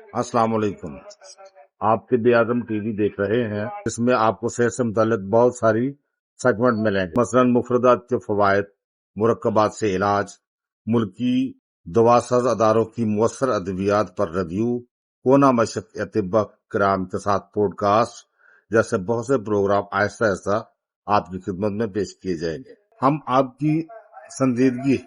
अस्सलाम वालेकुम। आप तिब्बे आजम टीवी देख रहे हैं। इसमें आपको सेहत से मुतालिक बहुत सारी सेगमेंट मिलेंगे, मसलन मुफरदात के फवायद, मुरक्कबात से इलाज, मुल्की दवासाज अदारों की मुअस्सर अद्वियात पर रिव्यू, कोना मशक तिब्बा कराम के साथ पॉडकास्ट जैसे बहुत से प्रोग्राम आहिस्ता आहिस्ता आपकी खिदमत में पेश किए जाएंगे। हम आपकी संजीदगी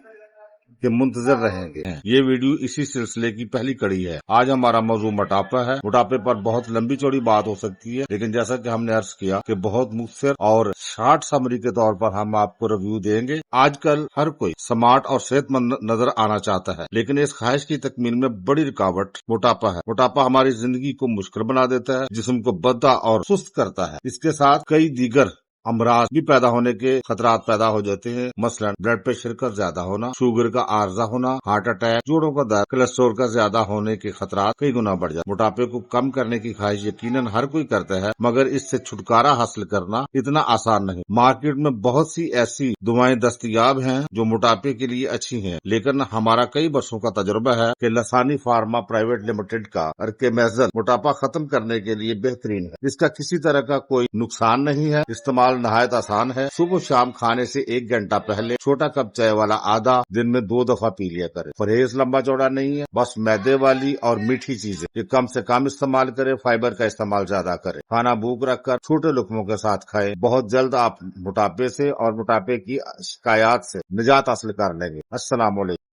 के मुंतजर रहेंगे। ये वीडियो इसी सिलसिले की पहली कड़ी है। आज हमारा मौजूद मोटापा है। मोटापे पर बहुत लंबी चौड़ी बात हो सकती है, लेकिन जैसा कि हमने अर्ज किया कि बहुत मुख्तसर और शॉर्ट समरी के तौर पर हम आपको रिव्यू देंगे। आजकल हर कोई स्मार्ट और सेहतमंद नजर आना चाहता है, लेकिन इस ख्वाहिश की तकमील में बड़ी रुकावट मोटापा है। मोटापा हमारी जिंदगी को मुश्किल बना देता है, जिस्म को बद्दा और सुस्त करता है। इसके साथ कई दीगर अमराज भी पैदा होने के खतरात पैदा हो जाते हैं, मसलन ब्लड प्रेशर का ज्यादा होना, शुगर का आर्जा होना, हार्ट अटैक, जोड़ों का दर्द, कोलेस्ट्रॉल का ज्यादा होने के खतरात कई गुना बढ़ जाते हैं। मोटापे को कम करने की ख्वाहिश यकीनन हर कोई करता है, मगर इससे छुटकारा हासिल करना इतना आसान नहीं। मार्केट में बहुत सी ऐसी दवाएं दस्तयाब हैं जो मोटापे के लिए अच्छी हैं, लेकिन हमारा कई वर्षों का तजुर्बा है कि लसानी फार्मा प्राइवेट लिमिटेड का अर्केमेजल मोटापा खत्म करने के लिए बेहतरीन है। इसका किसी तरह का कोई नुकसान नहीं है, इस्तेमाल नहायत आसान है। सुबह शाम खाने से 1 घंटा पहले छोटा कप चाय वाला आधा दिन में 2 दफा पी लिया करें। परहेज लंबा चौड़ा नहीं है, बस मैदे वाली और मीठी चीजें ये कम से कम इस्तेमाल करें, फाइबर का इस्तेमाल ज्यादा करें, खाना भूख रखकर छोटे लुकमों के साथ खाएं। बहुत जल्द आप मोटापे से और मोटापे की शिकायत से निजात हासिल कर लेंगे। अस्सलाम वालेकुम।